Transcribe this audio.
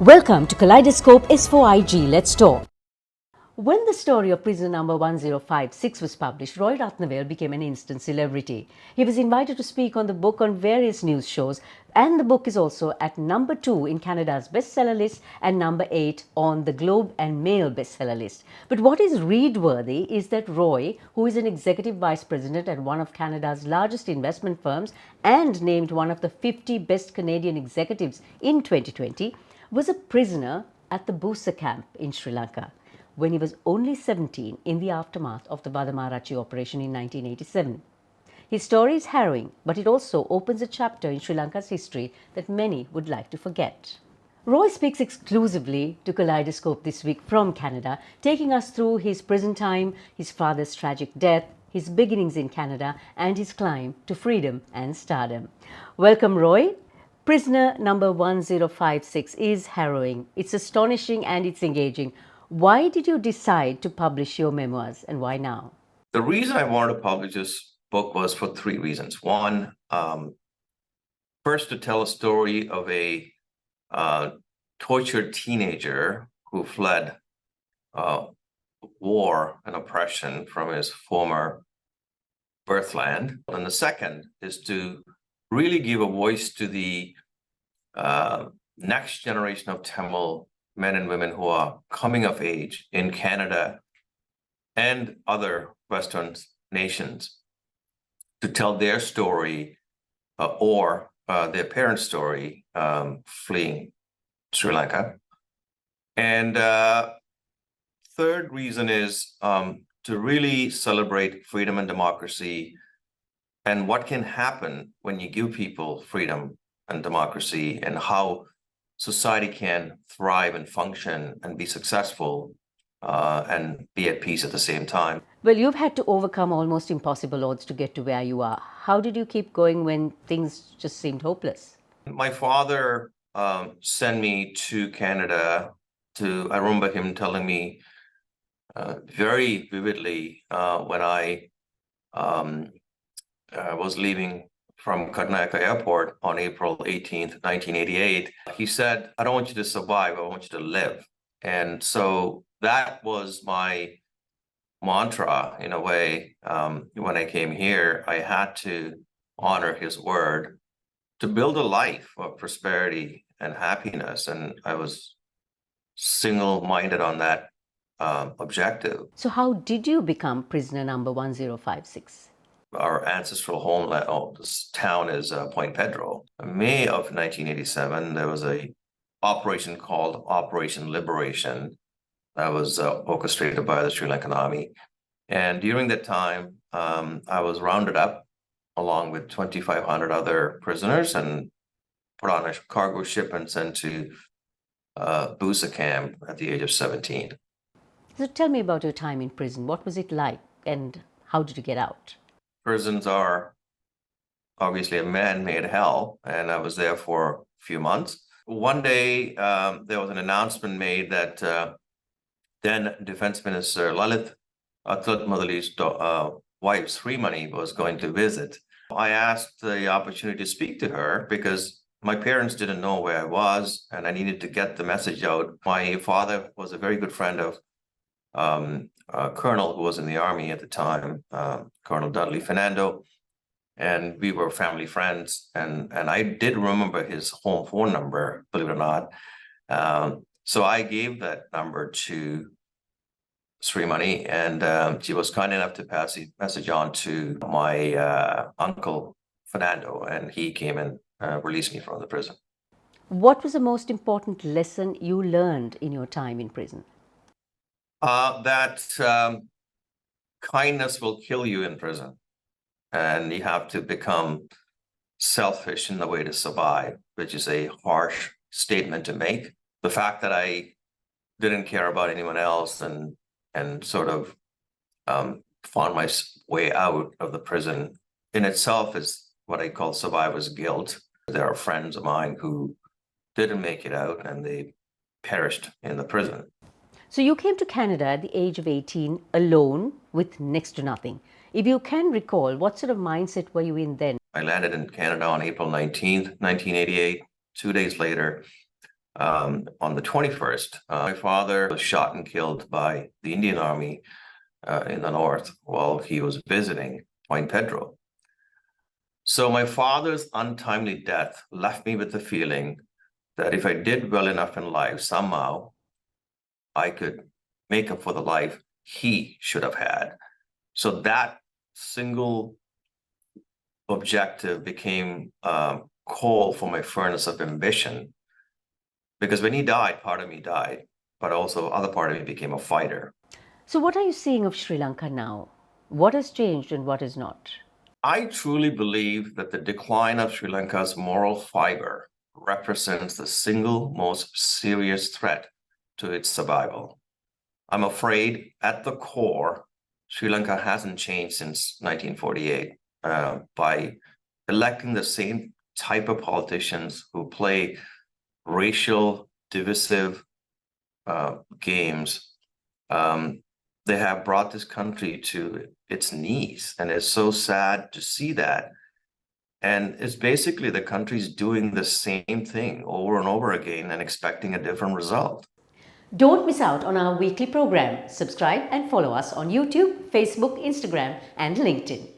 Welcome to Kaleidoscope Let's Talk. When the story of prisoner number 1056 was published, Roy Ratnavel became an instant celebrity. He was invited to speak on the book on various news shows, and the book is also at number 2 in Canada's bestseller list and number 8 on the Globe and Mail bestseller list. But what is read-worthy is that Roy, who is an executive vice president at one of Canada's largest investment firms and named one of the 50 best Canadian executives in 2020, was a prisoner at the Busa camp in Sri Lanka when he was only 17 in the aftermath of the Vadamarachi operation in 1987. His story is harrowing, but it also opens a chapter in Sri Lanka's history that many would like to forget. Roy speaks exclusively to Kaleidoscope this week from Canada, taking us through his prison time, his father's tragic death, his beginnings in Canada, and his climb to freedom and stardom. Welcome, Roy. Prisoner number 1056 is harrowing. It's astonishing and it's engaging. Why did you decide to publish your memoirs, and why now? The reason I wanted to publish this book was for three reasons. One, first, to tell a story of a tortured teenager who fled war and oppression from his former birthland. And the second is to really give a voice to the next generation of Tamil men and women who are coming of age in Canada and other Western nations, to tell their story or their parents' story fleeing Sri Lanka. And third reason is to really celebrate freedom and democracy and what can happen when you give people freedom and democracy, and how society can thrive and function and be successful and be at peace at the same time. Well, you've had to overcome almost impossible odds to get to where you are. How did you keep going when things just seemed hopeless? My father sent me to Canada I remember him telling me very vividly when I was leaving from Karnataka Airport on April 18th, 1988, he said, "I don't want you to survive, I want you to live." And so that was my mantra in a way. When I came here, I had to honor his word to build a life of prosperity and happiness. And I was single-minded on that objective. So how did you become prisoner number 1056? Our ancestral homeland, this town is Point Pedro. In May of 1987, there was a operation called Operation Liberation that was orchestrated by the Sri Lankan Army. And during that time, I was rounded up along with 2,500 other prisoners and put on a cargo ship and sent to Busa camp at the age of 17. So tell me about your time in prison. What was it like, and how did you get out? Prisons are obviously a man-made hell, and I was there for a few months. One day, there was an announcement made that then Defense Minister Lalit Madali's wife, Srimani, was going to visit. I asked the opportunity to speak to her because my parents didn't know where I was, and I needed to get the message out. My father was a very good friend of a colonel who was in the army at the time, Colonel Dudley Fernando, and we were family friends. And I did remember his home phone number, believe it or not. So I gave that number to Srimani, and she was kind enough to pass the message on to my uncle Fernando, and he came and released me from the prison. What was the most important lesson you learned in your time in prison? That kindness will kill you in prison, and you have to become selfish in the way to survive, which is a harsh statement to make. The fact that I didn't care about anyone else and sort of found my way out of the prison in itself is what I call survivor's guilt. There are friends of mine who didn't make it out and they perished in the prison. So you came to Canada at the age of 18 alone with next to nothing. If you can recall, what sort of mindset were you in then? I landed in Canada on April 19th, 1988. 2 days later, on the 21st. My father was shot and killed by the Indian Army in the north while he was visiting Point Pedro. So my father's untimely death left me with the feeling that if I did well enough in life, somehow I could make up for the life he should have had. So that single objective became coal for my furnace of ambition. Because when he died, part of me died, but also other part of me became a fighter. So, what are you seeing of Sri Lanka now? What has changed and what is not? I truly believe that the decline of Sri Lanka's moral fiber represents the single most serious threat to its survival. I'm afraid at the core, Sri Lanka hasn't changed since 1948 by electing the same type of politicians who play racial divisive games. They have brought this country to its knees, and it's so sad to see that. And it's basically the country's doing the same thing over and over again and expecting a different result. Don't miss out on our weekly program. Subscribe and follow us on YouTube, Facebook, Instagram, and LinkedIn.